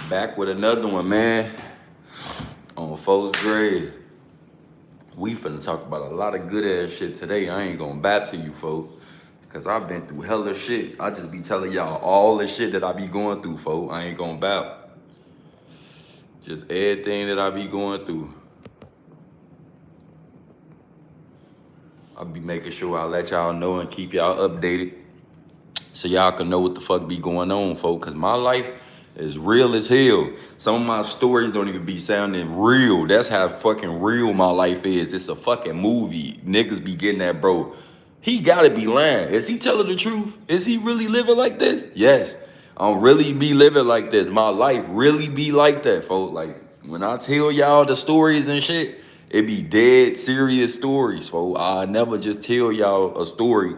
Back with another one, man. On Folks Grave. We finna talk about a lot of good ass shit today. I ain't gonna bap to you, folks. Cause I've been through hella shit. I just be telling y'all all the shit that I be going through, folks. I ain't gonna bap. Just everything that I be going through. I'll be making sure I let y'all know and keep y'all updated. So y'all can know what the fuck be going on, folks. Cause my life is real as hell. Some of my stories don't even be sounding real. That's how fucking real my life is. It's a fucking movie. Niggas be getting that, bro. He gotta be lying. Is he telling the truth? Is he really living like this? Yes. I don't really be living like this. My life really be like that, folks. Like, when I tell y'all the stories and shit, it be dead serious stories, folks. I never just tell y'all a story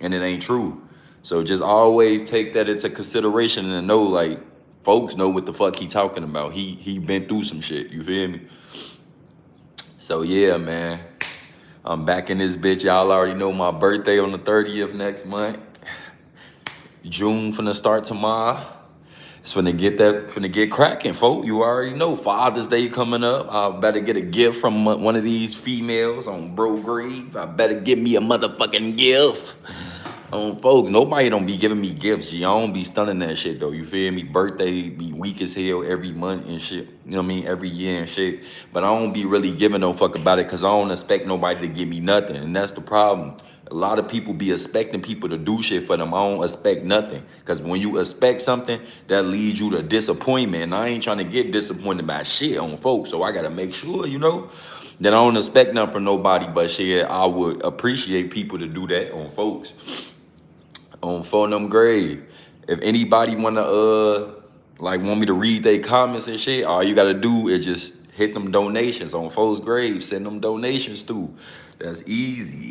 and it ain't true. So just always take that into consideration and know, like, folks know what the fuck he talking about. He been through some shit, you feel me? So yeah, man. I'm back in this bitch. Y'all already know my birthday on the 30th next month. June finna start tomorrow. It's finna get cracking, folk. You already know Father's Day coming up. I better get a gift from one of these females on Bro Grave. I better give me a motherfucking gift. Folks, nobody don't be giving me gifts. G. I don't be stunning that shit though. You feel me? Birthday be weak as hell every month and shit. You know what I mean? Every year and shit. But I don't be really giving no fuck about it because I don't expect nobody to give me nothing. And that's the problem. A lot of people be expecting people to do shit for them. I don't expect nothing. Because when you expect something, that leads you to disappointment. And I ain't trying to get disappointed by shit on folks. So I got to make sure, you know, that I don't expect nothing from nobody. But shit, I would appreciate people to do that on folks. On Phonum Grave. If anybody want me to read their comments and shit, all you got to do is just hit them donations on Folks Grave. Send them donations through. That's easy.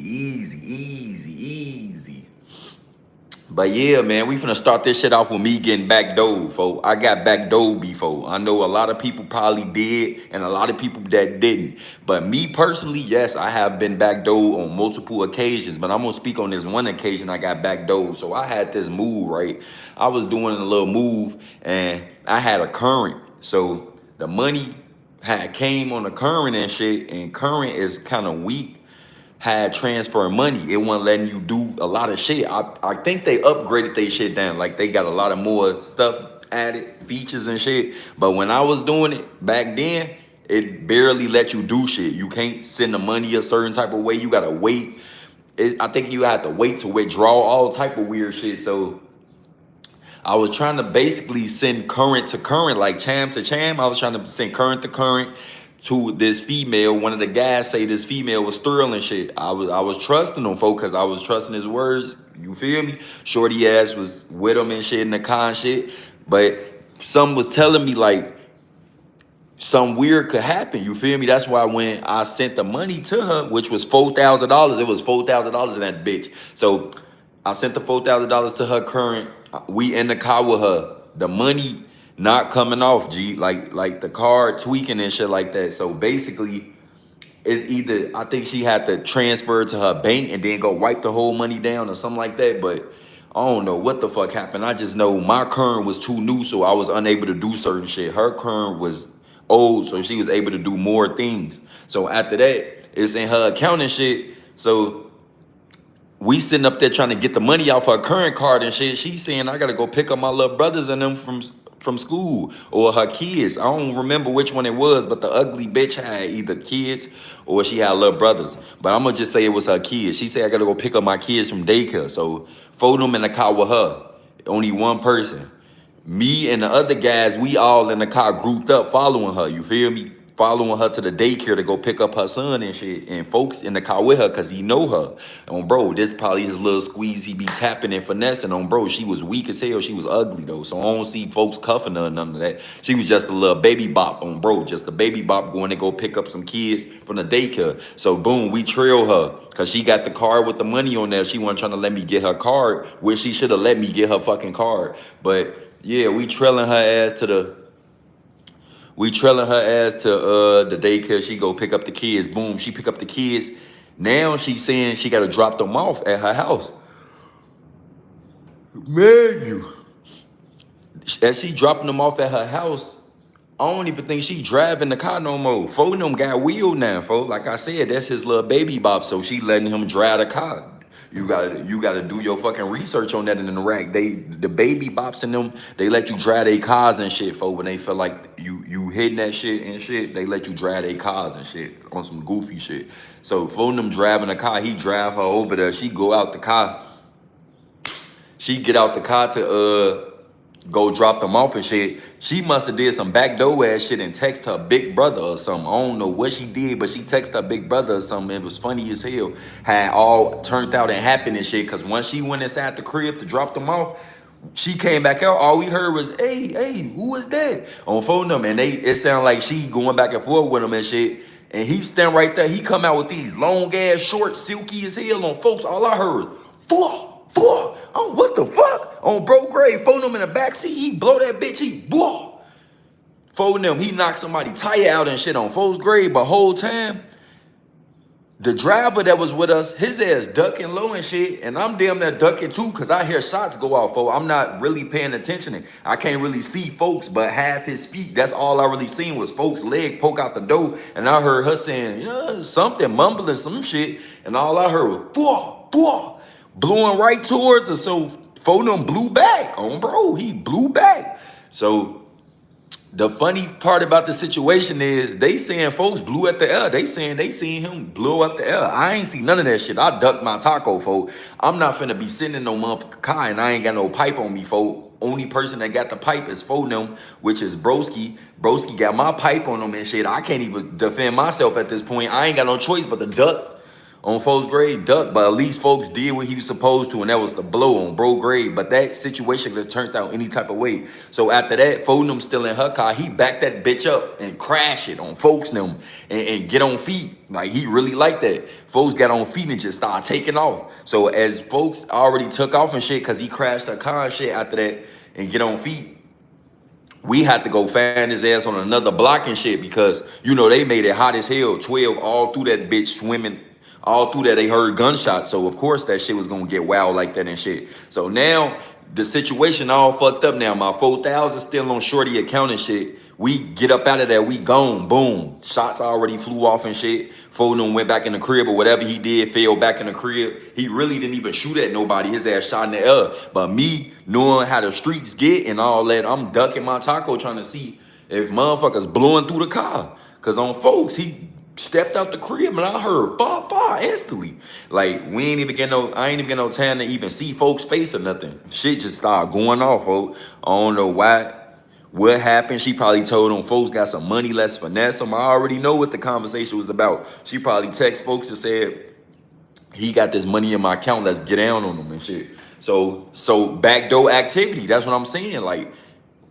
But yeah, man, we finna start this shit off with me getting backdoored, folks. I got backdoored before. I know a lot of people probably did and a lot of people that didn't. But me personally, yes, I have been backdoored on multiple occasions. But I'm gonna speak on this one occasion I got backdoored. So I had this move, right? I was doing a little move and I had a current. So the money had came on the current and shit, and current is kind of weak. Had transfer money. It wasn't letting you do a lot of shit. I think they upgraded their shit down. Like they got a lot of more stuff added, features and shit. But when I was doing it back then, it barely let you do shit. You can't send the money a certain type of way. You gotta wait. I think you had to wait to withdraw, all type of weird shit. So I was trying to basically send current to current, like cham to cham. I was trying to send current to current to this female. One of the guys say this female was Sterling shit. I was trusting him, folks, because I was trusting his words. You feel me? Shorty ass was with him and shit in the con shit. But some was telling me like some weird could happen. You feel me? That's why when I sent the money to her, which was $4,000, it was $4,000 in that bitch. So I sent the $4,000 to her current. We in the car with her. The money not coming off, G. Like the card tweaking and shit like that. So basically, it's either I think she had to transfer to her bank and then go wipe the whole money down or something like that. But I don't know what the fuck happened. I just know my current was too new, so I was unable to do certain shit. Her current was old, so she was able to do more things. So after that, it's in her account and shit. So we sitting up there trying to get the money off her current card and shit. She's saying I gotta go pick up my little brothers and them from school or her kids. I don't remember which one it was, but the ugly bitch had either kids or she had little brothers. But I'm gonna just say it was her kids. She said I gotta go pick up my kids from daycare. So 4 of them in the car with her. Only one person. Me and the other guys, we all in the car grouped up following her. You feel me? Following her to the daycare to go pick up her son and shit. And folks in the car with her because he know her. And bro, this probably his little squeeze he be tapping and finessing on, bro. She was weak as hell. She was ugly though. So I don't see folks cuffing her or none of that. She was just a little baby bop on, bro. Just a baby bop going to go pick up some kids from the daycare. So boom, we trail her because she got the card with the money on there. She wasn't trying to let me get her card, which she should have let me get her fucking card. But yeah, we trailing her ass to the the daycare. She go pick up the kids. Boom, she pick up the kids. Now she's saying she got to drop them off at her house. Man, as she dropping them off at her house, I don't even think she driving the car no more. Four of them got wheel now, folks. Like I said, that's his little baby bop, so she letting him drive the car. You gotta do your fucking research on that in the rack. The baby bops in them, they let you drive their cars and shit, folks. When they feel like you hitting that shit and shit, they let you drive their cars and shit on some goofy shit. So four of them driving the car, he drive her over there. She go out the car. She get out the car to go drop them off and shit. She must have did some backdoor ass shit and text her big brother or something. I don't know what she did, but she texted her big brother or something. It was funny as hell. Had all turned out and happened and shit. Cause once she went inside the crib to drop them off, she came back out. All we heard was, hey, who is that? On phone them. And it sounded like she going back and forth with him and shit. And he stand right there. He come out with these long ass shorts, silky as hell on folks. All I heard, fuck. Oh, what the fuck? On bro grave, phone him in the backseat, he blow that bitch, he whoa. Phone them, he knocked somebody tire out and shit on folks grave, but whole time, the driver that was with us, his ass ducking low and shit, and I'm damn near ducking too, cause I hear shots go off, folks. I'm not really paying attention. I can't really see folks, but half his feet, that's all I really seen was folks' leg poke out the door, and I heard her saying, yeah, something, mumbling some shit, and all I heard was, whoa. Blowing right towards us, so phone them blew back. Oh, bro, he blew back. So the funny part about the situation is they saying folks blew at the air. They saying they seen him blow up the air. I ain't see none of that shit. I ducked my taco, folks. I'm not finna be sitting in no motherfucking car and I ain't got no pipe on me, folks. Only person that got the pipe is phone them, which is Broski. Broski got my pipe on him and shit. I can't even defend myself at this point. I ain't got no choice but to duck. On folks' grade, duck, but at least folks did what he was supposed to, and that was the blow on bro grade. But that situation could have turned out any type of way. So after that, Fodenham still in her car, he backed that bitch up and crashed it on folks them and get on feet. Like, he really liked that. Folks got on feet and just started taking off. So as folks already took off and shit, because he crashed her car and shit after that and get on feet, we had to go find his ass on another block and shit because, you know, they made it hot as hell, 12 all through that bitch swimming. All through that, they heard gunshots. So, of course, that shit was going to get wild like that and shit. So, now, the situation all fucked up now. My 4,000 still on shorty account and shit. We get up out of there. We gone. Boom. Shots already flew off and shit. Foden went back in the crib or whatever he did, fell back in the crib. He really didn't even shoot at nobody. His ass shot in the air. But me, knowing how the streets get and all that, I'm ducking my taco trying to see if motherfuckers blowing through the car. Because on folks, he stepped out the crib and I heard bah instantly. Like, I ain't even get no time to even see folks' face or nothing. Shit just started going off, folks. I don't know what happened. She probably told them folks got some money, let's finesse them. I already know what the conversation was about. She probably text folks and said, he got this money in my account, let's get down on him and shit. So backdoor activity, that's what I'm saying. Like,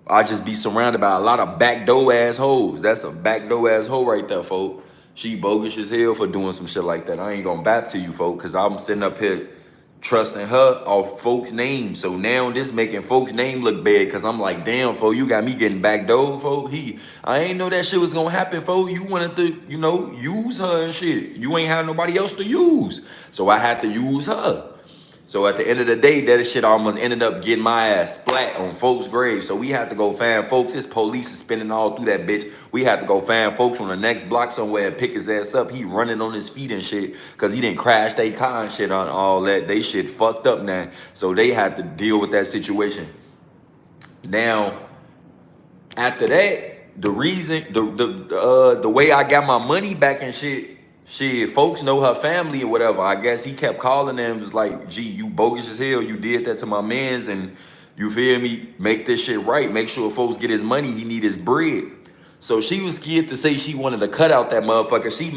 I just be surrounded by a lot of backdoor assholes. That's a backdoor asshole right there, folks. She bogus as hell for doing some shit like that. I ain't gonna back to you, folks, because I'm sitting up here trusting her off folks' names. So now this making folks' name look bad because I'm like, damn, folks, you got me getting backdoor, folks. I ain't know that shit was gonna happen, folks. You wanted to, you know, use her and shit. You ain't have nobody else to use. So I had to use her. So at the end of the day, that shit almost ended up getting my ass splat on folks' graves. So we had to go find folks. His police is spinning all through that bitch. We had to go find folks on the next block somewhere and pick his ass up. He running on his feet and shit because he didn't crash their car and shit on all that. They shit fucked up now. So they had to deal with that situation. Now, after that, the reason, the way I got my money back and shit, folks know her family or whatever. I guess he kept calling them, was like, gee, you bogus as hell. You did that to my mans and you feel me? Make this shit right. Make sure folks get his money. He need his bread. So she was scared to say she wanted to cut out that motherfucker. She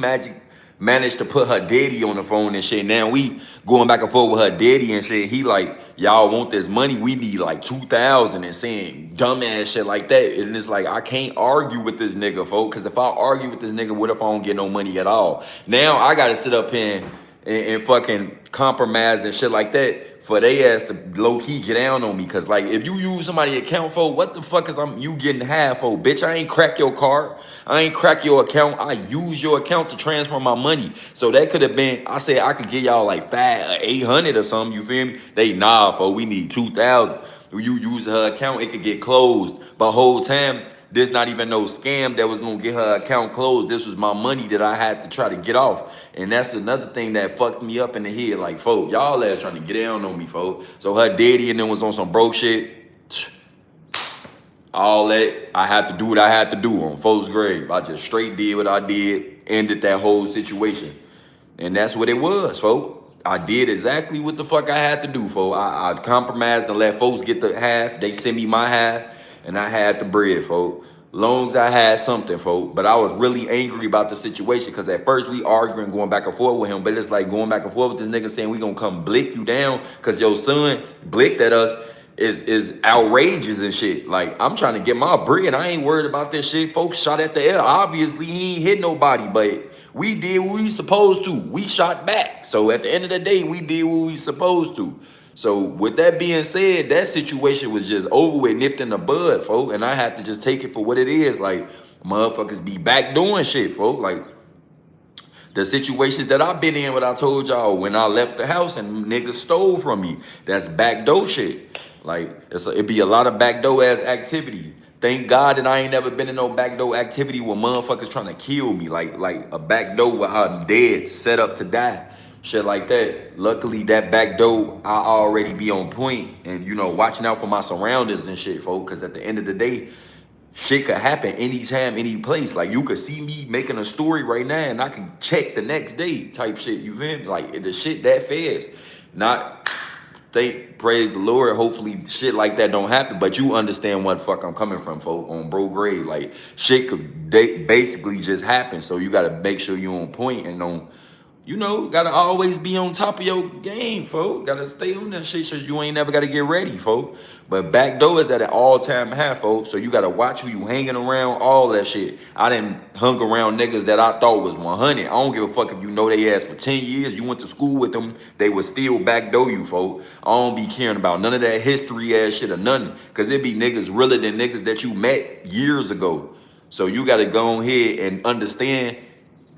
managed to put her daddy on the phone and shit. Now we going back and forth with her daddy and shit. He like, y'all want this money? We need like 2,000 and saying dumbass shit like that. And it's like, I can't argue with this nigga, folks. Because if I argue with this nigga, what if I don't get no money at all? Now I got to sit up here and fucking compromise and shit like that for they ass to low-key get down on me. Because, like, if you use somebody's account for, what the fuck is you getting half for? Bitch, I ain't crack your card. I ain't crack your account. I use your account to transfer my money. So that could have been, I said I could get y'all like 800 or something, you feel me? They, nah, we need 2,000. You use her account, it could get closed. But whole time, there's not even no scam that was gonna get her account closed. This was my money that I had to try to get off. And that's another thing that fucked me up in the head. Like, folk, y'all ass trying to get down on me, folk. So her daddy and then was on some broke shit. All that, I had to do what I had to do on folks' grave. I just straight did what I did, ended that whole situation. And that's what it was, folks. I did exactly what the fuck I had to do, folks. I compromised and let folks get the half. They sent me my half, and I had the bread, folks. Long as I had something, folks. But I was really angry about the situation because at first we arguing, going back and forth with him. But it's like going back and forth with this nigga saying we gonna come blick you down because your son blicked at us is outrageous and shit. Like, I'm trying to get my bread. I ain't worried about this shit. Folks shot at the air. Obviously, he ain't hit nobody, but we did what we supposed to. We shot back. So at the end of the day, we did what we supposed to. So with that being said, that situation was just over with, nipped in the bud, folks. And I had to just take it for what it is. Like, motherfuckers be back doing shit, folks. Like, the situations that I've been in, what I told y'all, when I left the house and niggas stole from me, that's backdoor shit. Like, it be a lot of backdoor ass activity. Thank God that I ain't never been in no backdoor activity where motherfuckers trying to kill me. Like a backdoor where I'm dead, set up to die. Shit like that. Luckily, that backdoor, I already be on point and, you know, watching out for my surroundings and shit, folks. Because at the end of the day, shit could happen anytime, any place. Like, you could see me making a story right now and I can check the next day type shit. You feel me? Like, the shit that fast. Not, praise the Lord, hopefully shit like that don't happen. But you understand what the fuck I'm coming from, folks, on bro grade. Like, shit could basically just happen. So you got to make sure you're on point and on, you know, gotta always be on top of your game, folks. Gotta stay on that shit so you ain't never gotta get ready, folks. But backdoor is at an all-time high, folks. So you gotta watch who you hanging around, all that shit. I done hung around niggas that I thought was 100. I don't give a fuck if you know they ass for 10 years. You went to school with them, they would still backdoor you, folks. I don't be caring about none of that history ass shit or nothing. Cause it be niggas realer than niggas that you met years ago. So you gotta go ahead and understand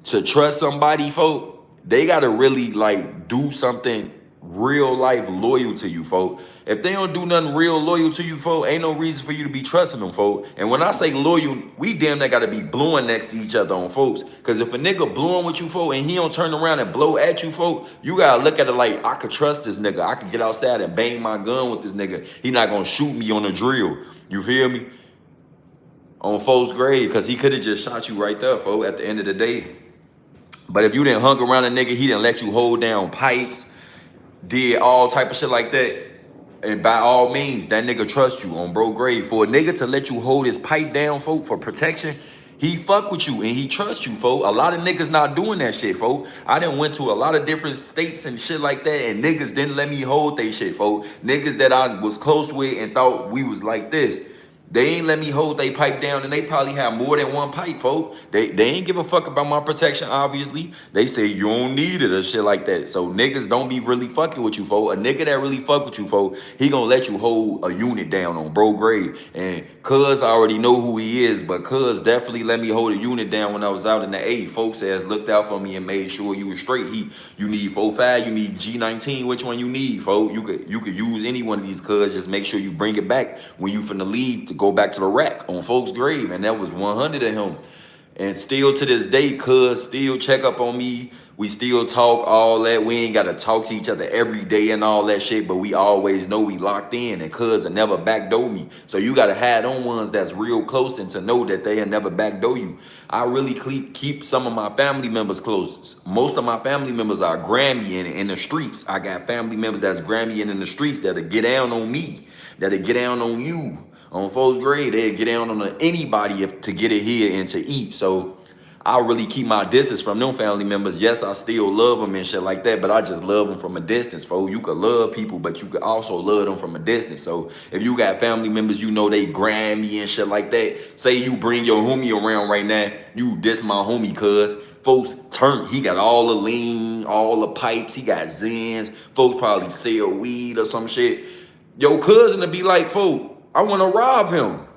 to trust somebody, folks. They gotta really like do something real life loyal to you, folks. If they don't do nothing real loyal to you, folks, ain't no reason for you to be trusting them, folks. And when I say loyal, we damn near gotta be blowing next to each other on folks. Cause if a nigga blowing with you, folks, and he don't turn around and blow at you, folks, you gotta look at it like, I could trust this nigga. I could get outside and bang my gun with this nigga. He not gonna shoot me on the drill. You feel me? On folks' grave, cause he could have just shot you right there, folks, at the end of the day. But if you didn't hung around a nigga, he didn't let you hold down pipes, did all type of shit like that, and by all means, that nigga trust you on bro grade. For a nigga to let you hold his pipe down, folk, for protection, he fuck with you and he trust you, folk. A lot of niggas not doing that shit, folk. I done went to a lot of different states and shit like that, and niggas didn't let me hold they shit, folk. Niggas that I was close with and thought we was like this, they ain't let me hold they pipe down, and they probably have more than one pipe, folks. They ain't give a fuck about my protection, obviously. They say you don't need it or shit like that. So niggas don't be really fucking with you, folks. A nigga that really fuck with you, folks, he gonna let you hold a unit down on bro grade. And cuz I already know who he is, but cuz definitely let me hold a unit down when I was out in the A. Folks has looked out for me and made sure you were straight. You need 4.5, you need G19, which one you need, folks? You could use any one of these cuz, just make sure you bring it back when you finna leave to go back to the rack on folks' grave. And that was 100 of him. And still to this day, cuz still check up on me. We still talk, all that. We ain't gotta talk to each other every day and all that shit, but we always know we locked in, and cuz will never backdoor me. So you gotta have on ones that's real close and to know that they'll never backdoor you. I really keep some of my family members close. Most of my family members are Grammy in the streets. I got family members that's Grammy in the streets that'll get down on me, that'll get down on you. On folks' grade, they'll get down on anybody to get it here and to eat. So I really keep my distance from them family members. Yes, I still love them and shit like that, but I just love them from a distance, folks. You could love people, but you could also love them from a distance. So if you got family members, you know they Grammy and shit like that. Say you bring your homie around right now, you diss my homie, cuz. Folks turn, he got all the lean, all the pipes, he got Zens. Folks probably sell weed or some shit. Your cousin will be like, folks, I want to rob him.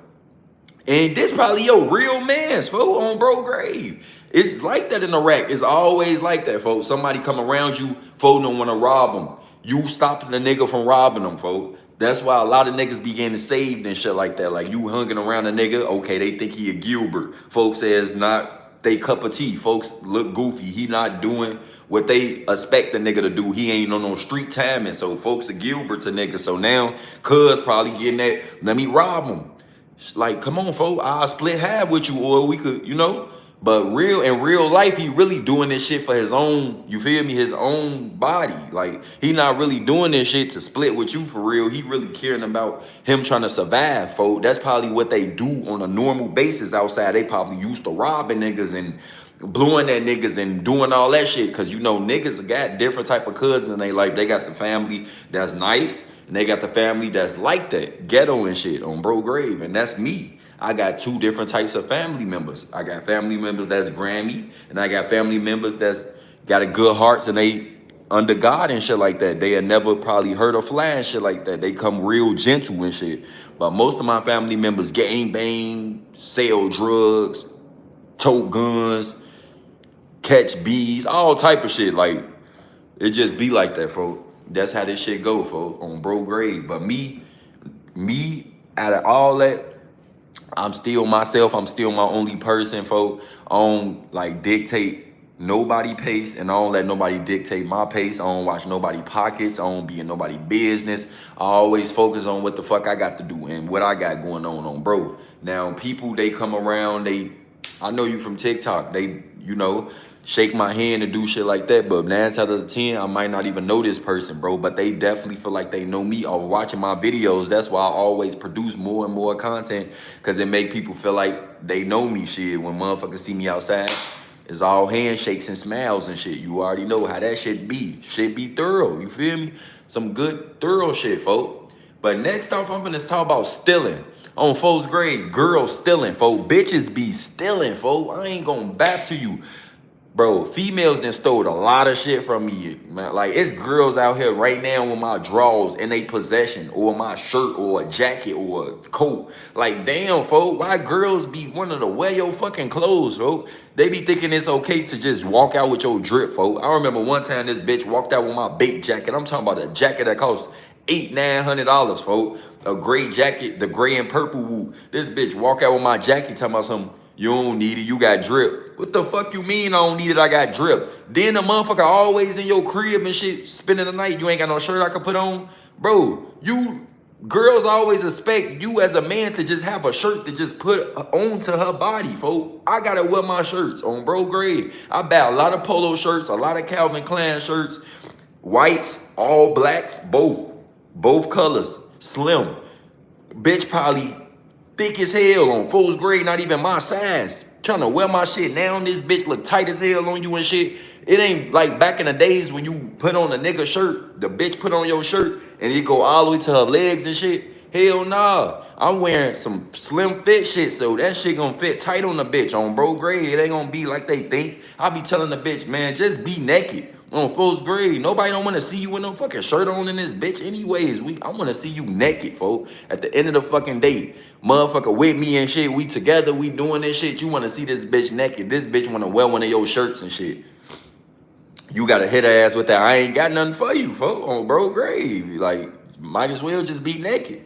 And this probably your real man's, folks, on bro grave. It's like that in Iraq. It's always like that, folks. Somebody come around you, folks don't want to rob them. You stopping the nigga from robbing them, folks. That's why a lot of niggas be getting saved and shit like that. Like you hanging around a nigga, okay, they think he a Gilbert. Folks says not they cup of tea. Folks look goofy. He not doing what they expect the nigga to do. He ain't on no street timing. So folks are Gilbert's a nigga. So now cuz probably getting that, let me rob him. Like, come on, folks, I'll split half with you, or we could, you know. But in real life, he really doing this shit for his own, you feel me, his own body. Like, he not really doing this shit to split with you for real. He really caring about him trying to survive, folks. That's probably what they do on a normal basis outside. They probably used to robbing niggas and blowing at niggas and doing all that shit. Cause you know, niggas got different type of cousins in their life. They got the family that's nice, and they got the family that's like that, ghetto and shit on bro grave. And that's me. I got two different types of family members. I got family members that's Grammy, and I got family members that's got a good hearts and they under God and shit like that. They had never probably heard of fly and shit like that. They come real gentle and shit. But most of my family members gang bang, sell drugs, tote guns, catch bees, all type of shit. Like, it just be like that, folks. That's how this shit go, folks, on bro grade. But me, out of all that, I'm still myself. I'm still my only person, folks. I don't like dictate nobody pace, and I don't let nobody dictate my pace. I don't watch nobody pockets. I don't be in nobody business. I always focus on what the fuck I got to do and what I got going on bro. Now, people, they come around, I know you from TikTok. They, you know, shake my hand and do shit like that. But 9 out of 10, I might not even know this person, bro. But they definitely feel like they know me or watching my videos. That's why I always produce more and more content, because it make people feel like they know me. Shit, when motherfuckers see me outside, it's all handshakes and smiles and shit. You already know how that shit be. Shit be thorough, you feel me? Some good thorough shit, folks. But next off, I'm gonna talk about stealing. On folks grade, girls stealing, folks. Bitches be stealing, folks. I ain't gonna back to you. Bro, females done stole a lot of shit from me, man. Like, it's girls out here right now with my drawers in their possession, or my shirt, or a jacket, or a coat. Like, damn, folks, why girls be wanting to wear your fucking clothes, folks? They be thinking it's okay to just walk out with your drip, folks. I remember one time this bitch walked out with my bait jacket. I'm talking about a jacket that cost $800-900, folks. A gray jacket, the gray and purple woo. This bitch walk out with my jacket talking about something. You don't need it, you got drip. What the fuck you mean I don't need it, I got drip? Then the motherfucker always in your crib and shit, spending the night, you ain't got no shirt I can put on? Bro, girls always expect you as a man to just have a shirt to just put onto her body, folks. I gotta wear my shirts on bro grade. I buy a lot of polo shirts, a lot of Calvin Klein shirts, whites, all blacks, both colors, slim. Bitch probably thick as hell on fourth grade, not even my size. Trying to wear my shit now, this bitch look tight as hell on you and shit. It ain't like back in the days when you put on a nigga shirt, the bitch put on your shirt and it go all the way to her legs and shit. Hell nah. I'm wearing some slim fit shit, so that shit gonna fit tight on the bitch on bro grade. It ain't gonna be like they think. I be telling the bitch, man, just be naked on fourth grade. Nobody don't want to see you with no fucking shirt on in this bitch anyways. I want to see you naked, folks. At the end of the fucking day, motherfucker with me and shit, we together, we doing this shit. You want to see this bitch naked. This bitch want to wear one of your shirts and shit. You got to hit her ass with that. I ain't got nothing for you, folks, on bro grave. Like, might as well just be naked.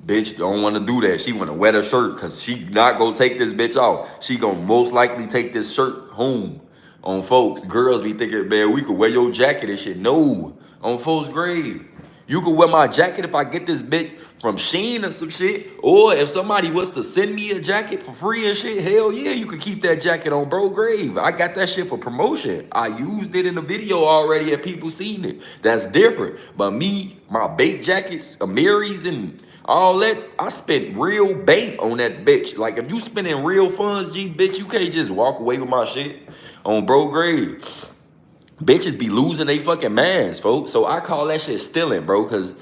Bitch don't want to do that. She want to wear the shirt because she not going to take this bitch off. She going to most likely take this shirt home. On folks, girls be thinking, man, we could wear your jacket and shit. No, on folks' grave. You could wear my jacket if I get this bitch from Shein or some shit. Or if somebody was to send me a jacket for free and shit, hell yeah, you could keep that jacket on bro grave. I got that shit for promotion. I used it in the video already and people seen it. That's different. But me, my bait jackets, Amiris and all that, I spent real bait on that bitch. Like, if you spending real funds, G, bitch, you can't just walk away with my shit on bro grade. Bitches be losing they fucking minds, folks. So I call that shit stealing, bro, because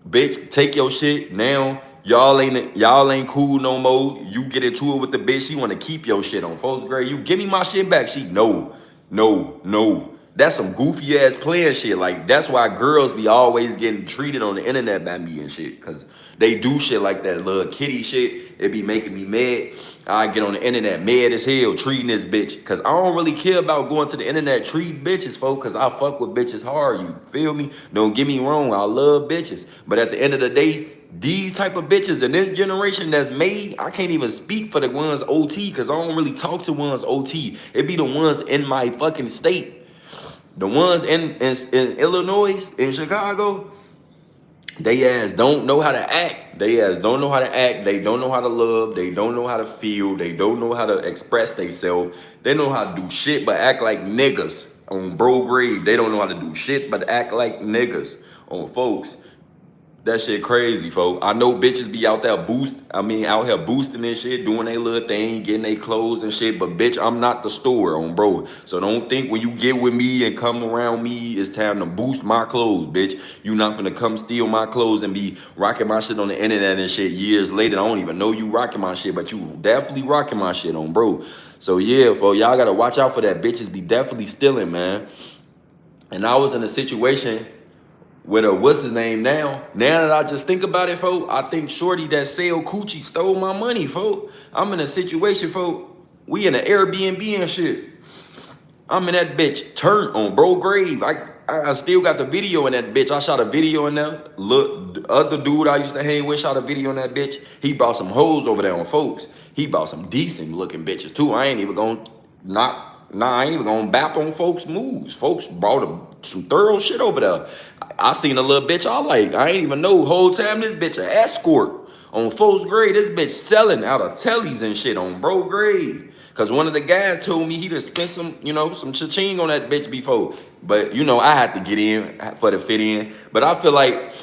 bitch, take your shit now. Y'all ain't cool no more. You get into it with the bitch. She want to keep your shit on folks grade. You give me my shit back. She no. That's some goofy ass playing shit. Like, that's why girls be always getting treated on the internet by me and shit. Cause they do shit like that little kitty shit. It be making me mad. I get on the internet mad as hell treating this bitch. Cause I don't really care about going to the internet treating bitches, folks. Cause I fuck with bitches hard. You feel me? Don't get me wrong. I love bitches. But at the end of the day, these type of bitches in this generation that's made, I can't even speak for the ones OT. Cause I don't really talk to ones OT. It be the ones in my fucking state. The ones in Illinois, in Chicago, they ass don't know how to act. They ass don't know how to act. They don't know how to love. They don't know how to feel. They don't know how to express themselves. They know how to do shit but act like niggas on bro grave. They don't know how to do shit but act like niggas on folks. That shit crazy, folks. I know bitches be out there out here boosting and shit, doing their little thing, getting their clothes and shit. But bitch, I'm not the store on bro. So don't think when you get with me and come around me, it's time to boost my clothes, bitch. You not gonna come steal my clothes and be rocking my shit on the internet and shit years later. I don't even know you rocking my shit, but you definitely rocking my shit on bro. So yeah, folks, y'all gotta watch out for that. Bitches be definitely stealing, man. And I was in a situation with a what's his name now. Now that I just think about it, folks, I think shorty that sell coochie stole my money, folks. I'm in a situation, folks. We in an Airbnb and shit. I'm in that bitch turned on bro grave. I still got the video in that bitch. I shot a video in there. Look, the other dude I used to hang with shot a video in that bitch. He brought some hoes over there on folks. He brought some decent looking bitches too. I ain't even gonna I ain't even gonna bap on folks' moves. Folks brought some thorough shit over there. I seen a little bitch I like. I ain't even know whole time this bitch an escort on folks' grade. This bitch selling out of tellies and shit on bro grade. Cause one of the guys told me he done spent some, some cha-ching on that bitch before. But I had to get in for the fit in. But I feel like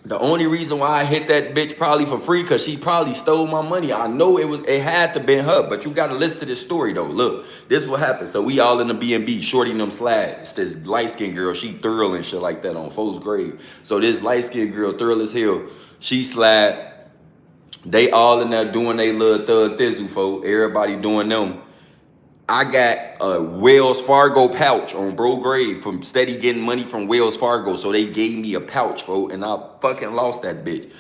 the only reason why I hit that bitch probably for free, cause she probably stole my money. I know it had to been her, but you gotta listen to this story though. Look, this what happened. So we all in the B&B, shorty them slides. This light-skinned girl, she thorough and shit like that on folks' grave. So this light-skinned girl, thorough as hell, she slide. They all in there doing they little thug thizzle, folk. Everybody doing them. I got a Wells Fargo pouch on bro grave from steady getting money from Wells Fargo. So they gave me a pouch, folks, and I fucking lost that bitch.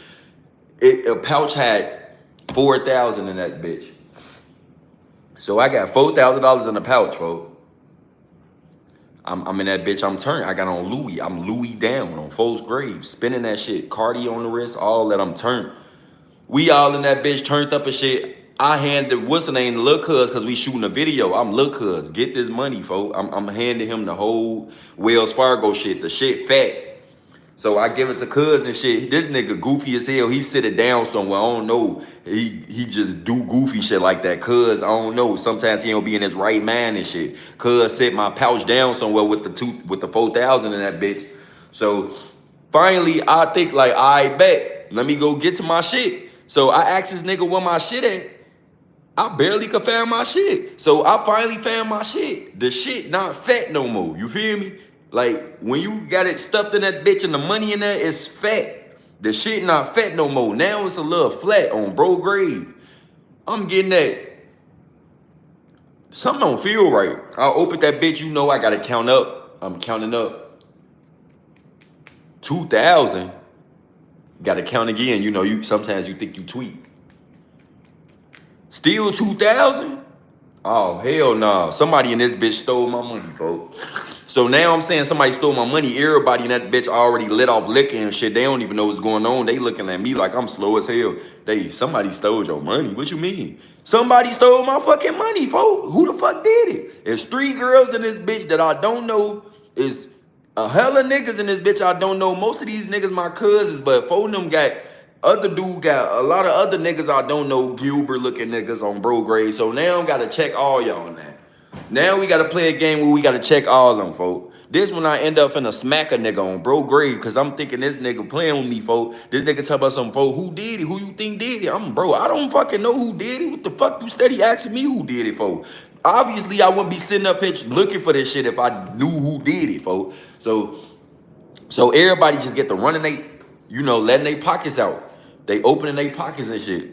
A pouch had 4,000 in that bitch. So I got $4,000 in the pouch, folks. I'm in that bitch, I'm turned. I got on Louis. I'm Louis down on folks' grave, spinning that shit. Cardi on the wrist, all that, I'm turned. We all in that bitch turned up and shit. I handed, what's the name, Lil Cuz, because we shooting a video. I'm Lil Cuz. Get this money, folks. I'm handing him the whole Wells Fargo shit. The shit fat. So I give it to Cuz and shit. This nigga goofy as hell. He sit it down somewhere. I don't know. He just do goofy shit like that. Cuz, I don't know. Sometimes he don't be in his right mind and shit. Cuz set my pouch down somewhere with the 4,000 in that bitch. So finally, I think like, I bet. Let me go get to my shit. So I asked this nigga where my shit at. I barely could find my shit. So I finally found my shit. The shit not fat no more. You feel me? Like, when you got it stuffed in that bitch and the money in there, it's fat. The shit not fat no more. Now it's a little flat on bro grave. I'm getting that. Something don't feel right. I open that bitch, I gotta count up. I'm counting up. 2,000. Gotta count again. You sometimes you think you tweet. Still 2,000? Oh, hell no. Somebody in this bitch stole my money, folks. So now I'm saying somebody stole my money. Everybody in that bitch already lit off liquor and shit. They don't even know what's going on. They looking at me like I'm slow as hell. Somebody stole your money. What you mean? Somebody stole my fucking money, folks. Who the fuck did it? It's 3 girls in this bitch that I don't know. It's a hella niggas in this bitch I don't know. Most of these niggas my cousins, but 4 of them got... Other dude got a lot of other niggas I don't know, Gilbert looking niggas on bro grade. So now I gotta check all y'all now. Now we gotta play a game where we gotta check all of them, folks. This when I end up finna smack a nigga on bro grade, cause I'm thinking this nigga playing with me, folks. This nigga talk about some folks, who did it? Who you think did it? I don't fucking know who did it. What the fuck you steady asking me who did it, folks? Obviously I wouldn't be sitting up here looking for this shit if I knew who did it, folks. So everybody just get to running letting their pockets out. They opening their pockets and shit.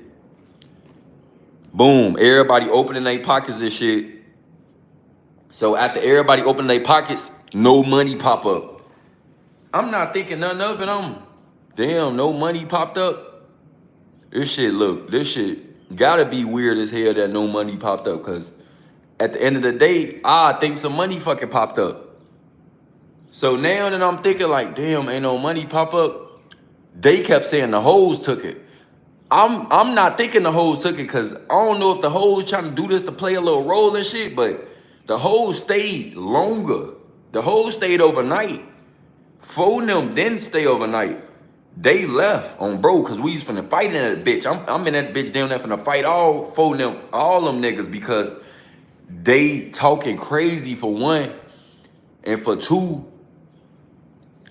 Boom. Everybody opening their pockets and shit. So after everybody opened their pockets, no money pop up. I'm not thinking nothing of it. Damn, no money popped up. This shit gotta be weird as hell that no money popped up. Cause at the end of the day, I think some money fucking popped up. So now that I'm thinking like, damn, ain't no money pop up, they kept saying the hoes took it. I'm not thinking the hoes took it because I don't know if the hoes trying to do this to play a little role and shit, but the hoes stayed longer. The hoes stayed overnight. Four of them didn't stay overnight. They left on bro because we was finna fight in that bitch. I'm in that bitch down there finna fight all four of them, all them niggas because they talking crazy for one, and for two,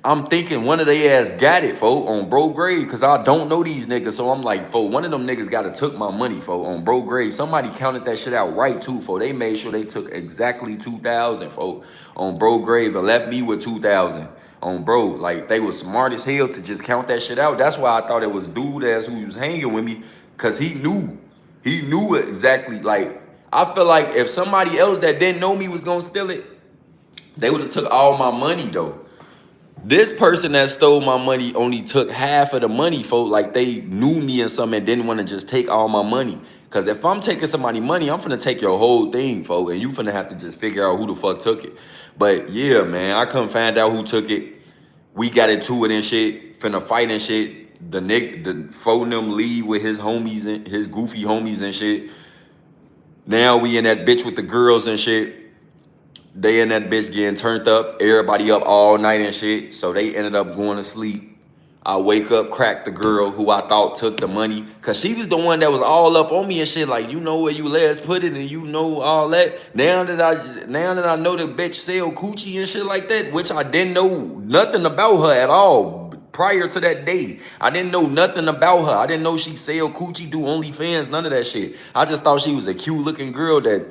I'm thinking one of they ass got it, fo, on bro grade, because I don't know these niggas. So I'm like, fo, one of them niggas gotta took my money, fo, on bro grade. Somebody counted that shit out right, too, fo. They made sure they took exactly 2,000, fo, on bro grade, and left me with 2,000 on bro. Like, they was smart as hell to just count that shit out. That's why I thought it was dude ass who was hanging with me, because he knew. He knew it exactly. Like, I feel like if somebody else that didn't know me was gonna steal it, they would have took all my money, though. This person that stole my money only took half of the money, folks. Like they knew me and something and didn't want to just take all my money. Cause if I'm taking somebody money, I'm finna take your whole thing, folks, and you finna have to just figure out who the fuck took it. But yeah, man, I couldn't find out who took it. We got into it and shit, finna fight and shit. The phone them leave with his homies and his goofy homies and shit. Now we in that bitch with the girls and shit. They in that bitch getting turned up, everybody up all night and shit. So they ended up going to sleep. I wake up, crack the girl who I thought took the money. Cause she was the one that was all up on me and shit. Like, you know where you last put it and you know all that. Now that I know the bitch sell coochie and shit like that, which I didn't know nothing about her at all prior to that day. I didn't know nothing about her. I didn't know she sell coochie, do OnlyFans, none of that shit. I just thought she was a cute looking girl that,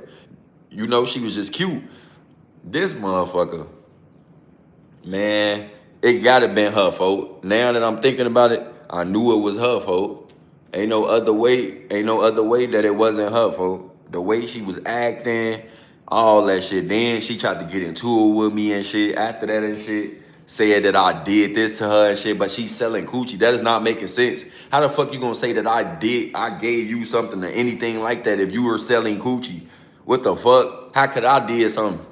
you know, she was just cute. This motherfucker, man, it gotta been her, folk. Now that I'm thinking about it, I knew it was her, folk. Ain't no other way that it wasn't her, folk. The way she was acting, all that shit. Then she tried to get into it with me and shit. After that and shit, said that I did this to her and shit, but she's selling coochie. That is not making sense. How the fuck you gonna say that I gave you something or anything like that if you were selling coochie? What the fuck? How could I did something?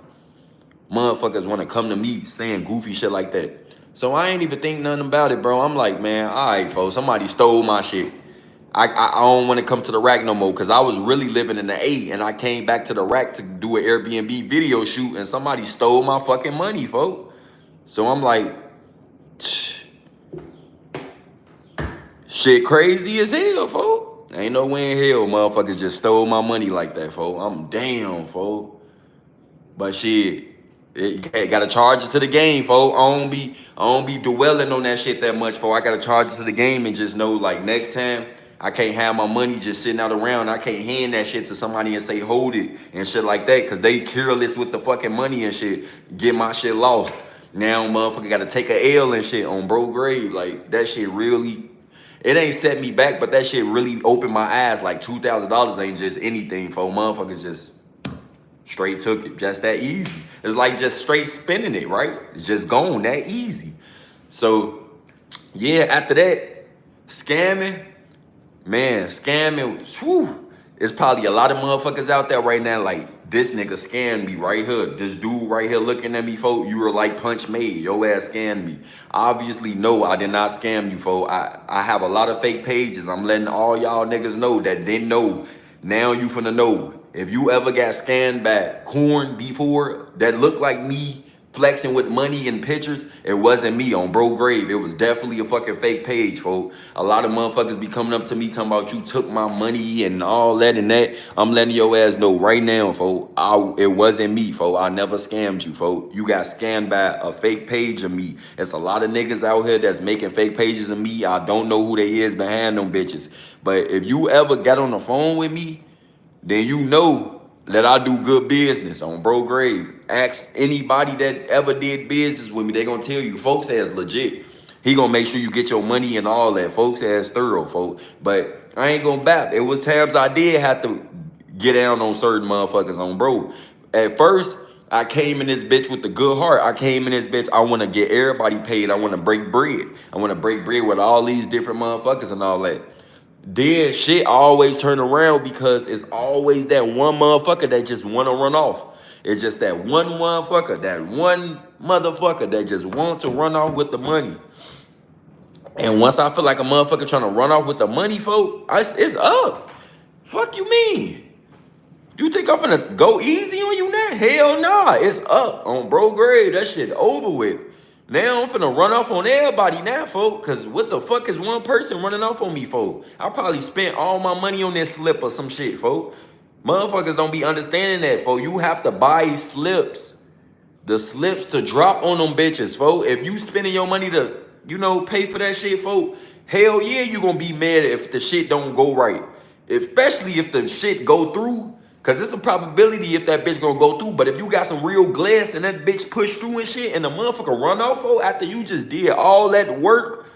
Motherfuckers want to come to me saying goofy shit like that. So I ain't even think nothing about it, bro. I'm like, man, all right, folks, somebody stole my shit. I don't want to come to the rack no more because I was really living in the A and I came back to the rack to do an Airbnb video shoot and somebody stole my fucking money, folks. So I'm like, shit crazy as hell, folks. Ain't no way in hell motherfuckers just stole my money like that, folks. I'm damn, folks. But shit. It gotta charge it to the game, folks. I don't be dwelling on that shit that much, folks. I gotta charge it to the game and just know, like, next time I can't have my money just sitting out around. I can't hand that shit to somebody and say hold it and shit like that, cause they careless with the fucking money and shit. Get my shit lost. Now motherfucker gotta take a L and shit on bro grave. Like that shit really, it ain't set me back, but that shit really opened my eyes. Like $2,000 ain't just anything, folks. Motherfuckers just straight took it, just that easy. It's like just straight spending it, right? It's just gone that easy. So, yeah, after that, scamming, man, scamming, whew, there's probably a lot of motherfuckers out there right now like, this nigga scammed me right here. This dude right here looking at me, folk, you were like punch made. Your ass scammed me. Obviously, no, I did not scam you, folk. I have a lot of fake pages. I'm letting all y'all niggas know that didn't know. Now you finna know. If you ever got scammed by corn before that looked like me flexing with money and pictures, it wasn't me on bro grave. It was definitely a fucking fake page, folks. A lot of motherfuckers be coming up to me talking about you took my money and all that and that. I'm letting your ass know right now, folks. It wasn't me, folks. I never scammed you, folks. You got scammed by a fake page of me. It's a lot of niggas out here that's making fake pages of me. I don't know who they is behind them bitches. But if you ever got on the phone with me, then you know that I do good business on bro grave. Ask anybody that ever did business with me. They gonna tell you, folks ass legit. He gonna make sure you get your money and all that. Folks ass thorough, folks. But I ain't gonna bap. It was times I did have to get down on certain motherfuckers on bro. At first, I came in this bitch with the good heart. I came in this bitch. I want to get everybody paid. I want to break bread. I want to break bread with all these different motherfuckers and all that. Then shit always turn around because it's always that one motherfucker that just want to run off. It's just that one motherfucker, that just want to run off with the money. And once I feel like a motherfucker trying to run off with the money, folk, it's up. Fuck you mean? You think I'm finna go easy on you now? Hell nah, it's up on bro grade. That shit over with. Now I'm finna run off on everybody now, folk. Cause what the fuck is one person running off on me, folk? I probably spent all my money on this slip or some shit, folk. Motherfuckers don't be understanding that, folk. You have to buy slips. The slips to drop on them bitches, folk. If you spending your money to, pay for that shit, folk, hell yeah, you gonna be mad if the shit don't go right. Especially if the shit go through. Cause it's a probability if that bitch gonna go through. But if you got some real glass and that bitch push through and shit and the motherfucker run off after you just did all that work,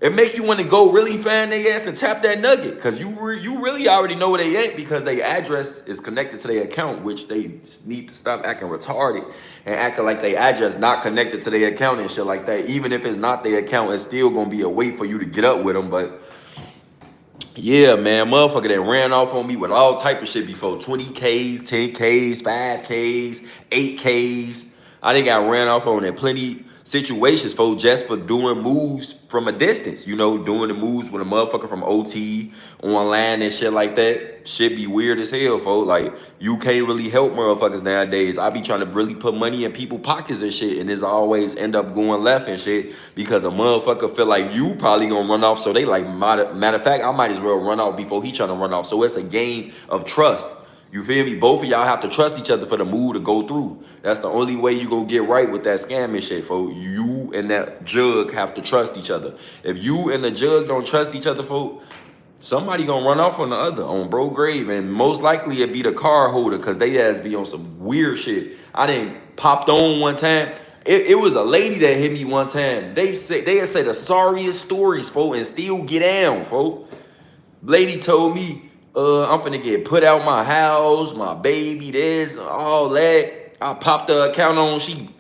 it make you want to go really find their ass and tap that nugget. Cause you really already know where they at because their address is connected to their account, which they need to stop acting retarded and acting like their address not connected to their account and shit like that. Even if it's not their account, it's still gonna be a way for you to get up with them. But yeah, man, motherfucker that ran off on me with all type of shit before. 20Ks, 10Ks, 5Ks, 8Ks. I done got ran off on in plenty situations, folks, just for doing moves from a distance. Doing the moves with a motherfucker from OT, online and shit like that. Shit be weird as hell, folks. Like, you can't really help motherfuckers nowadays. I be trying to really put money in people's pockets and shit, and it's always end up going left and shit because a motherfucker feel like you probably gonna run off, so they like, matter of fact, I might as well run off before he trying to run off. So it's a game of trust. You feel me? Both of y'all have to trust each other for the move to go through. That's the only way you gonna get right with that scamming shit, folks. You and that jug have to trust each other. If you and the jug don't trust each other, folks, somebody gonna run off on the other, on bro grave, and most likely it be the car holder because they ass be on some weird shit. I done popped on one time. It was a lady that hit me one time. They had said the sorriest stories, folks, and still get down, folks. Lady told me, I'm finna get put out my house, my baby, this, all that. I popped the account on. She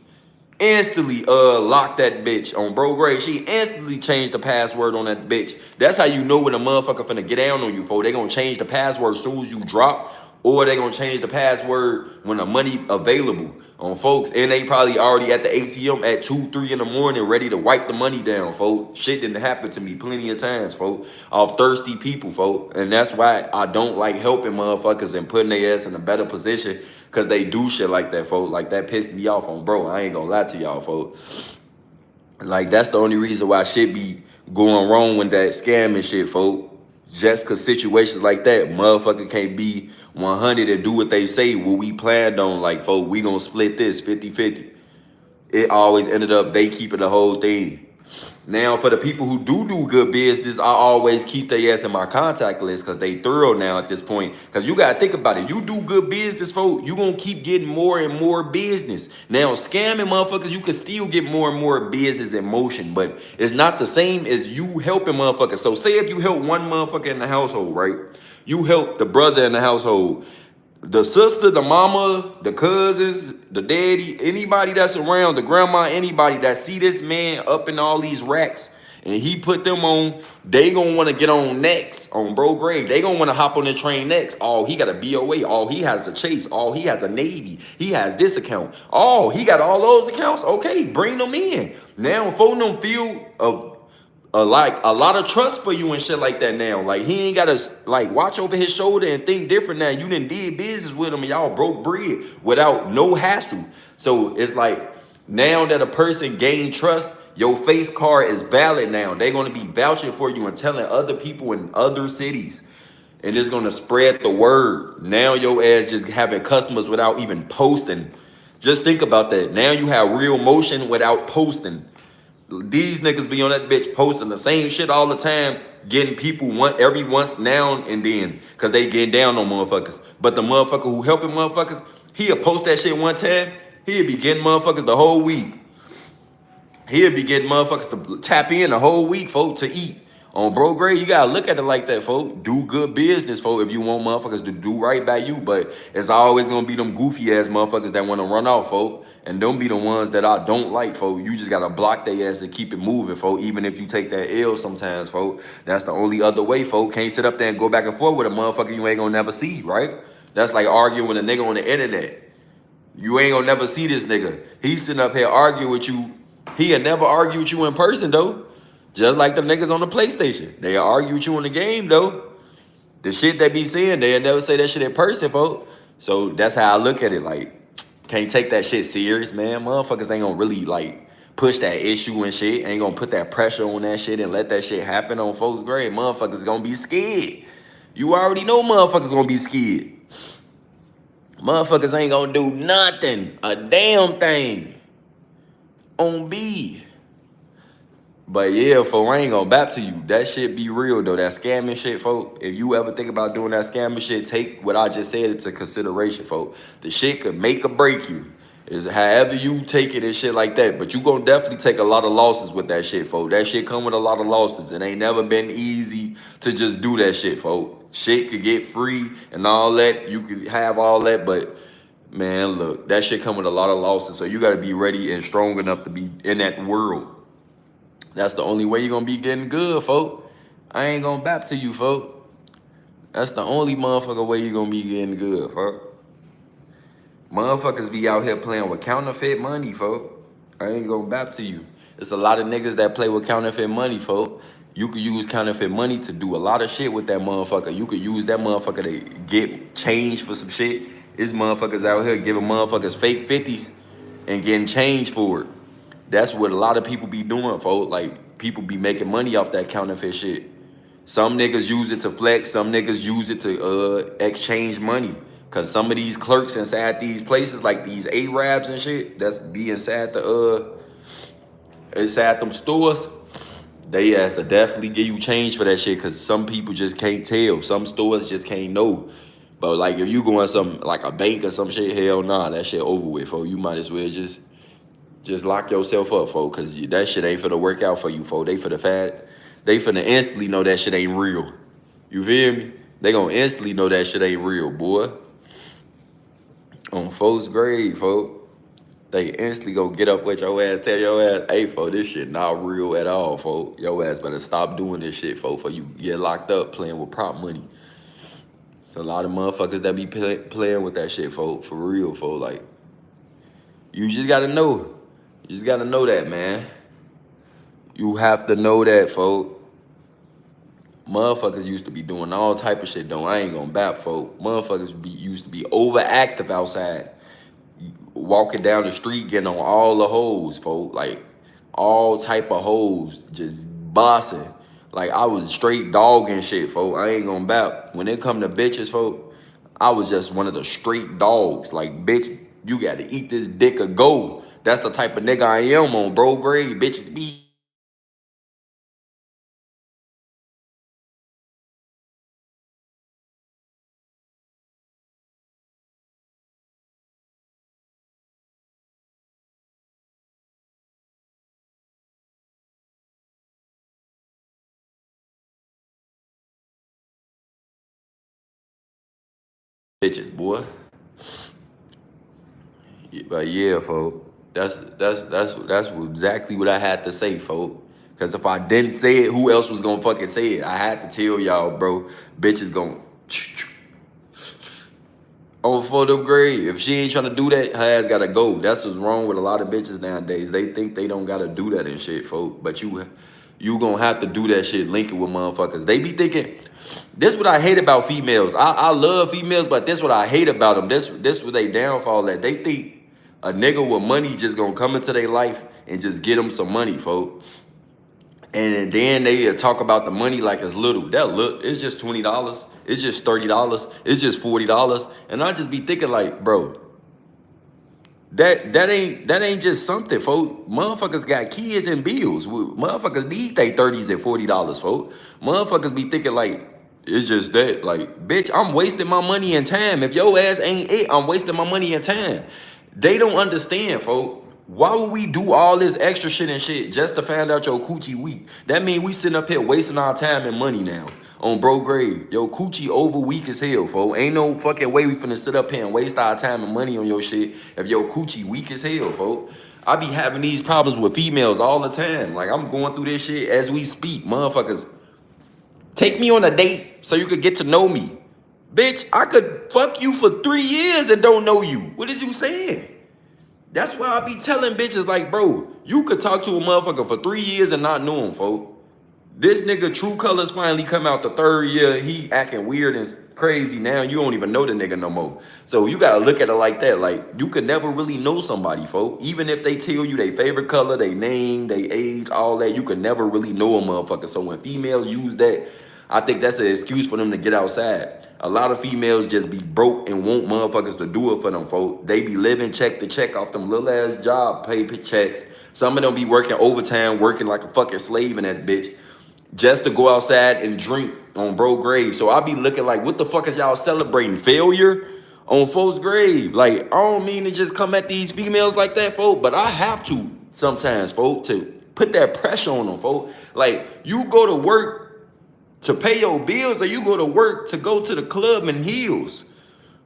instantly locked that bitch on bro grade. She instantly changed the password on that bitch. That's how you know when a motherfucker finna get down on you, folks. They gonna change the password as soon as you drop, or they gonna change the password when the money available on folks. And they probably already at the ATM at 2, 3 in the morning ready to wipe the money down, folks. Shit didn't happen to me plenty of times, folks, off thirsty people, folks. And that's why I don't like helping motherfuckers and putting their ass in a better position, because they do shit like that, folks. Like, that pissed me off on bro. I ain't gonna lie to y'all, folks. Like, that's the only reason why shit be going wrong with that scamming shit, folks. Just because situations like that, motherfucker can't be 100 and do what they say, what we planned on. Like, folks, we gonna split this 50-50. It always ended up they keeping the whole thing. Now, for the people who do good business, I always keep their ass in my contact list because they thorough now at this point. Because you got to think about it. You do good business, folks, you going to keep getting more and more business. Now, scamming motherfuckers, you can still get more and more business in motion, but it's not the same as you helping motherfuckers. So say if you help one motherfucker in the household, right? You help the brother in the household, the sister, the mama, the cousins, the daddy, anybody that's around, the grandma, anybody that see this man up in all these racks and he put them on, they gonna want to get on next on bro grave. They gonna want to hop on the train next. Oh, he got a BOA. Oh, he has a Chase. Oh, he has a Navy. He has this account. Oh, he got all those accounts. Okay, bring them in. Now, for them feel like a lot of trust for you and shit like that now. Like, he ain't gotta like watch over his shoulder and think different now. You done did business with him and y'all broke bread without no hassle. So it's like, now that a person gained trust, your face card is valid now. They're gonna be vouching for you and telling other people in other cities. And it's gonna spread the word. Now your ass just having customers without even posting. Just think about that. Now you have real motion without posting. These niggas be on that bitch posting the same shit all the time, getting people every once now and then, because they getting down on motherfuckers. But the motherfucker who helping motherfuckers, he'll post that shit one time, he'll be getting motherfuckers the whole week. He'll be getting motherfuckers to tap in the whole week, folks, to eat. On bro grade, you gotta look at it like that, folks. Do good business, folks, if you want motherfuckers to do right by you. But it's always gonna be them goofy ass motherfuckers that wanna run off, folks. And them be the ones that I don't like, folks. You just gotta block their ass and keep it moving, folks. Even if you take that L sometimes, folks. That's the only other way, folks. Can't sit up there and go back and forth with a motherfucker you ain't gonna never see, right? That's like arguing with a nigga on the internet. You ain't gonna never see this nigga. He's sitting up here arguing with you. He'll never argue with you in person, though. Just like the niggas on the PlayStation. They'll argue with you in the game, though. The shit they be saying, they'll never say that shit in person, folks. So that's how I look at it. Like, can't take that shit serious, man. Motherfuckers ain't gonna really, like, push that issue and shit. Ain't gonna put that pressure on that shit and let that shit happen on folks' grade. Motherfuckers gonna be scared. You already know motherfuckers gonna be scared. Motherfuckers ain't gonna do nothing. A damn thing. On B. But yeah, folks, I ain't gonna bap to you. That shit be real though. That scamming shit, folks. If you ever think about doing that scamming shit, take what I just said into consideration, folks. The shit could make or break you. Is however you take it and shit like that. But you gonna definitely take a lot of losses with that shit, folks. That shit come with a lot of losses. It ain't never been easy to just do that shit, folks. Shit could get free and all that. You could have all that, but man, look, that shit come with a lot of losses. So you gotta be ready and strong enough to be in that world. That's the only way you're gonna be getting good, folk. I ain't gonna bap to you, folk. That's the only motherfucker way you're gonna be getting good, folk. Motherfuckers be out here playing with counterfeit money, folk. I ain't gonna bap to you. There's a lot of niggas that play with counterfeit money, folk. You could use counterfeit money to do a lot of shit with that motherfucker. You could use that motherfucker to get change for some shit. There's motherfuckers out here giving motherfuckers fake 50s and getting change for it. That's what a lot of people be doing, folks. Like, people be making money off that counterfeit shit. Some niggas use it to flex. Some niggas use it to exchange money. Because some of these clerks inside these places, like these Arabs and shit, that's be inside inside them stores, they ass to definitely give you change for that shit because some people just can't tell. Some stores just can't know. But, like, if you go in some, like a bank or some shit, hell nah, that shit over with, folks. You might as well just lock yourself up, folks, because that shit ain't finna work out for you, folks. They finna instantly know that shit ain't real. You feel me? They gonna instantly know that shit ain't real, boy. On folks' grade, folks. They instantly go get up with your ass, tell your ass, hey, folks, this shit not real at all, folks. Your ass better stop doing this shit, folks, before you get locked up playing with prop money. It's a lot of motherfuckers that be playing with that shit, folks, for real, folks. Like, you just gotta know. You just gotta know that, man. You have to know that, folk. Motherfuckers used to be doing all type of shit, though. I ain't gonna bap, folk. Motherfuckers used to be overactive outside. Walking down the street, getting on all the hoes, folk. Like, all type of hoes, just bossing. Like, I was straight dogging shit, folk. I ain't gonna bap. When it come to bitches, folk, I was just one of the straight dogs. Like, bitch, you gotta eat this dick or go. That's the type of nigga I am on bro grade. Bitches be bitches, boy. But yeah, folk. That's exactly what I had to say, folk. Cause if I didn't say it, who else was gonna fucking say it? I had to tell y'all, bro. Bitches gonna on for the grade. If she ain't trying to do that, her ass gotta go. That's what's wrong with a lot of bitches nowadays. They think they don't gotta do that and shit, folk. But you gonna have to do that shit, linking with motherfuckers. They be thinking, this what I hate about females. I love females, but this what I hate about them. This what they downfall at. They think a nigga with money just gonna come into their life and just get them some money, folk. And then they talk about the money like it's little. That look, it's just $20. It's just $30. It's just $40. And I just be thinking like, bro, that ain't just something, folks. Motherfuckers got kids and bills. Motherfuckers need they $30s and $40, folks. Motherfuckers be thinking like, it's just that, like, bitch, I'm wasting my money and time. If your ass ain't it, I'm wasting my money and time. They don't understand, folks. Why would we do all this extra shit and shit just to find out your coochie weak? That mean we sitting up here wasting our time and money now on bro grade. Yo, coochie over weak as hell, fo. Ain't no fucking way we finna sit up here and waste our time and money on your shit if your coochie weak as hell, fo. I be having these problems with females all the time. Like, I'm going through this shit as we speak. Motherfuckers, take me on a date so you could get to know me. Bitch, I could fuck you for 3 years and don't know you. What is you saying? That's why I be telling bitches like, bro, you could talk to a motherfucker for 3 years and not know him, folks. This nigga True Colors finally come out the 3rd year. He acting weird and crazy now. You don't even know the nigga no more. So you gotta look at it like that. Like, you could never really know somebody, folks. Even if they tell you their favorite color, their name, their age, all that, you could never really know a motherfucker. So when females use that, I think that's an excuse for them to get outside. A lot of females just be broke and want motherfuckers to do it for them, folks. They be living check to check off them little ass job pay checks. Some of them be working overtime, working like a fucking slave in that bitch, just to go outside and drink on bro grave. So I be looking like, what the fuck is y'all celebrating? Failure on folks' grave? Like, I don't mean to just come at these females like that, folks, but I have to sometimes, folks, to put that pressure on them, folks. Like, you go to work to pay your bills, or you go to work to go to the club in heels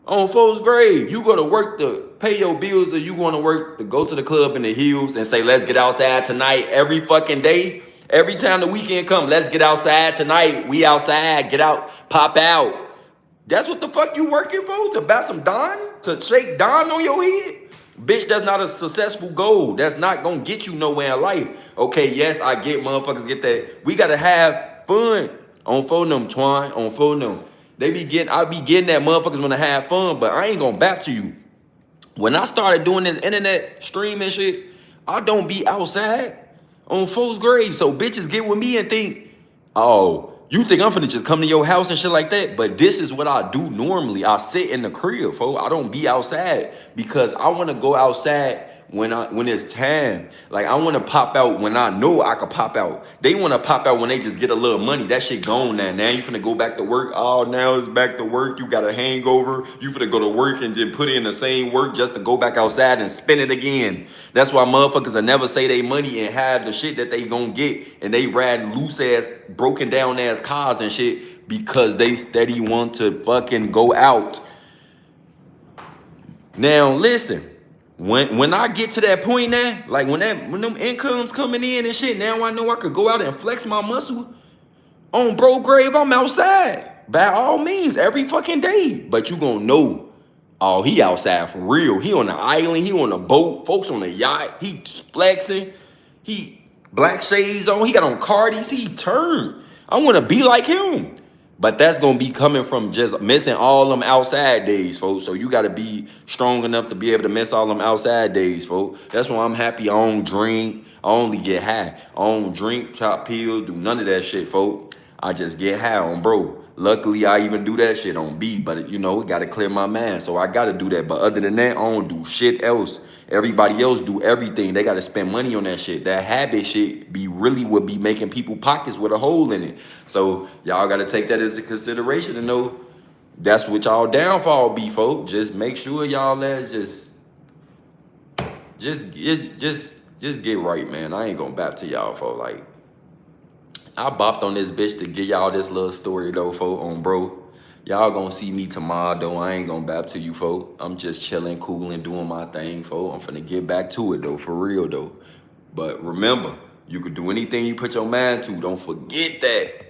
on folks' grave? You go to work to pay your bills, or you going to work to go to the club in the heels and say, let's get outside tonight every fucking day? Every time the weekend comes, let's get outside tonight. We outside, get out, pop out. That's what the fuck you working for? To buy some Don? To shake Don on your head? Bitch, that's not a successful goal. That's not gonna get you nowhere in life. Okay, yes, I get motherfuckers get that. We gotta have fun. On phone them, Twine, on phone them. I be getting that motherfuckers wanna have fun, but I ain't gonna back to you. When I started doing this internet streaming shit, I don't be outside on folks' grave. So bitches get with me and think, oh, you think I'm finna just come to your house and shit like that? But this is what I do normally. I sit in the crib, folks. I don't be outside because I wanna go outside when it's time. Like, I want to pop out when I know I could pop out. They want to pop out when they just get a little money. That shit gone now. Now you finna go back to work. Oh, now it's back to work. You got a hangover. You finna go to work and then put in the same work just to go back outside and spend it again. That's why motherfuckers will never say they money and have the shit that they gonna get. And they ride loose ass, broken down ass cars and shit because they steady want to fucking go out. Now listen. When I get to that point now, like when them incomes coming in and shit, now I know I could go out and flex my muscle on bro grave. I'm outside by all means every fucking day. But you gonna know, oh, he outside for real. He on the island, he on a boat, folks on the yacht, he flexing, he black shades on, he got on Cardis, he turned. I wanna be like him. But that's going to be coming from just missing all them outside days, folks. So you got to be strong enough to be able to miss all them outside days, folks. That's why I'm happy I don't drink. I only get high. I don't drink, chop pills, do none of that shit, folks. I just get high on bro. Luckily, I even do that shit on B. But, you know, got to clear my mind. So I got to do that. But other than that, I don't do shit else. Everybody else do everything. They got to spend money on that shit. That habit shit would be making people pockets with a hole in it. So y'all got to take that into consideration and know that's what y'all downfall be, folks. Just make sure y'all just get right, man. I ain't gonna bap to y'all, folks. Like, I bopped on this bitch to give y'all this little story though, folks, on bro. Y'all gonna see me tomorrow, though. I ain't gonna bap to you, folk. I'm just chilling, cooling, doing my thing, folk. I'm finna get back to it, though, for real, though. But remember, you could do anything you put your mind to. Don't forget that.